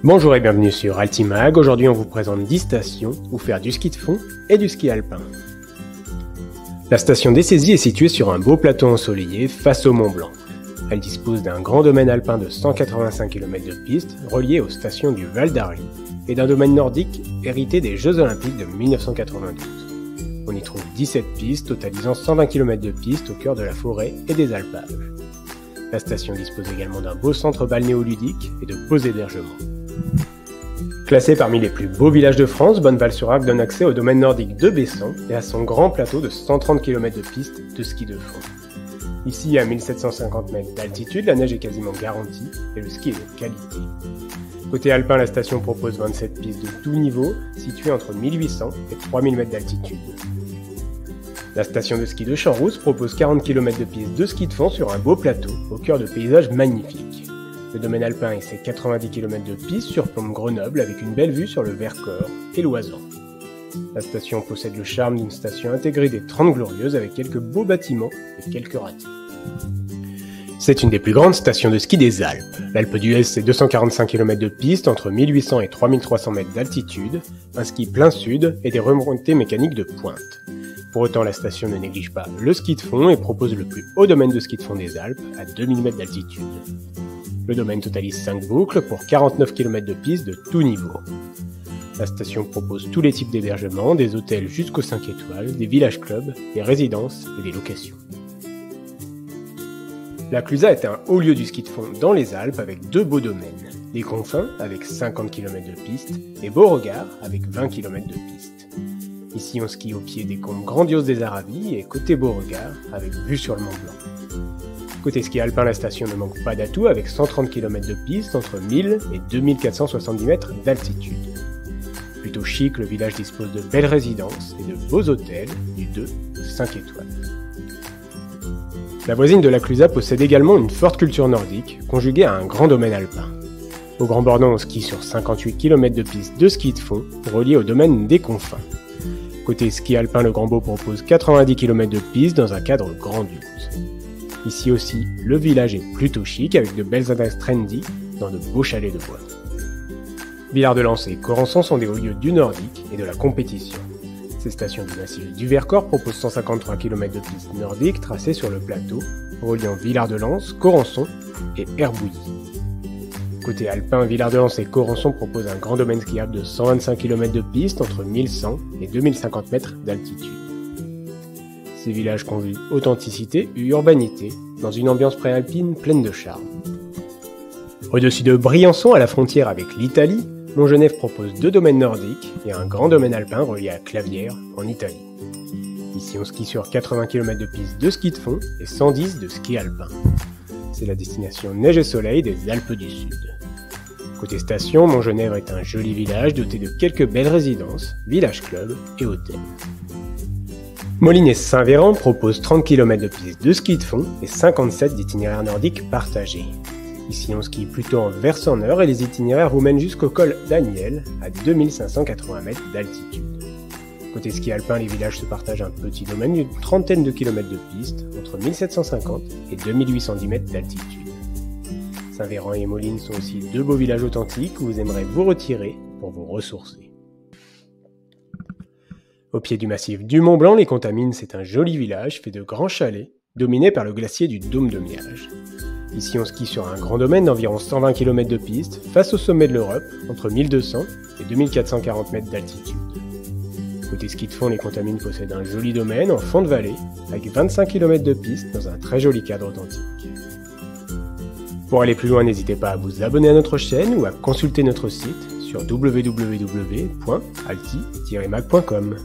Bonjour et bienvenue sur Altimag. Aujourd'hui on vous présente 10 stations où faire du ski de fond et du ski alpin. La station d'Essésy est située sur un beau plateau ensoleillé face au Mont Blanc. Elle dispose d'un grand domaine alpin de 185 km de piste relié aux stations du Val d'Arly et d'un domaine nordique hérité des Jeux Olympiques de 1992. On y trouve 17 pistes totalisant 120 km de piste au cœur de la forêt et des alpages. La station dispose également d'un beau centre balnéoludique et de beaux hébergements. Classé parmi les plus beaux villages de France, Bonneval-sur-Arc donne accès au domaine nordique de Bessan et à son grand plateau de 130 km de piste de ski de fond. Ici, à 1750 mètres d'altitude, la neige est quasiment garantie et le ski est de qualité. Côté alpin, la station propose 27 pistes de tout niveau, situées entre 1800 et 3000 mètres d'altitude. La station de ski de Champs-Rousses propose 40 km de pistes de ski de fond sur un beau plateau, au cœur de paysages magnifiques. Le domaine alpin et ses 90 km de piste surplombent Grenoble avec une belle vue sur le Vercors et l'Oisans. La station possède le charme d'une station intégrée des 30 Glorieuses avec quelques beaux bâtiments et quelques ratés. C'est une des plus grandes stations de ski des Alpes. L'Alpe d'Huez, c'est 245 km de piste entre 1800 et 3300 mètres d'altitude, un ski plein sud et des remontées mécaniques de pointe. Pour autant, la station ne néglige pas le ski de fond et propose le plus haut domaine de ski de fond des Alpes à 2000 mètres d'altitude. Le domaine totalise 5 boucles pour 49 km de piste de tout niveau. La station propose tous les types d'hébergements, des hôtels jusqu'aux 5 étoiles, des villages clubs, des résidences et des locations. La Clusaz est un haut lieu du ski de fond dans les Alpes avec deux beaux domaines. Les Confins avec 50 km de piste et Beauregard avec 20 km de piste. Ici on skie au pied des combes grandioses des Aravis et côté Beauregard avec vue sur le Mont Blanc. Côté ski alpin, la station ne manque pas d'atouts avec 130 km de piste entre 1000 et 2470 mètres d'altitude. Plutôt chic, le village dispose de belles résidences et de beaux hôtels du 2 ou 5 étoiles. La voisine de la Clusaz possède également une forte culture nordique, conjuguée à un grand domaine alpin. Au Grand Bornand, on skie sur 58 km de piste de ski de fond, relié au domaine des Confins. Côté ski alpin, le Grand Beau propose 90 km de piste dans un cadre grandiose. Ici aussi, le village est plutôt chic avec de belles adresses trendy dans de beaux chalets de bois. Villard-de-Lans et Corançon sont des hauts lieux du nordique et de la compétition. Ces stations du massif du Vercors proposent 153 km de pistes nordiques tracées sur le plateau, reliant Villard-de-Lans, Corançon et Herbouilly. Côté alpin, Villard-de-Lans et Corançon proposent un grand domaine skiable de 125 km de piste entre 1100 et 2050 mètres d'altitude. Ces villages conjuguent authenticité et urbanité dans une ambiance préalpine pleine de charme. Au-dessus de Briançon, à la frontière avec l'Italie, Montgenèvre propose deux domaines nordiques et un grand domaine alpin relié à Clavières, en Italie. Ici, on skie sur 80 km de piste de ski de fond et 110 de ski alpin. C'est la destination neige et soleil des Alpes du Sud. Côté station, Montgenèvre est un joli village doté de quelques belles résidences, villages clubs et hôtels. Moline et Saint-Véran proposent 30 km de piste de ski de fond et 57 d'itinéraires nordiques partagés. Ici on skie plutôt en versant nord et les itinéraires vous mènent jusqu'au col d'Aniel à 2580 mètres d'altitude. Côté ski alpin, les villages se partagent un petit domaine d'une trentaine de kilomètres de piste entre 1750 et 2810 mètres d'altitude. Saint-Véran et Moline sont aussi deux beaux villages authentiques où vous aimerez vous retirer pour vous ressourcer. Au pied du massif du Mont Blanc, les Contamines, c'est un joli village fait de grands chalets, dominé par le glacier du Dôme de Miage. Ici, on skie sur un grand domaine d'environ 120 km de piste, face au sommet de l'Europe, entre 1200 et 2440 mètres d'altitude. Côté ski de fond, les Contamines possèdent un joli domaine en fond de vallée, avec 25 km de piste dans un très joli cadre authentique. Pour aller plus loin, n'hésitez pas à vous abonner à notre chaîne ou à consulter notre site sur www.alti-mag.com.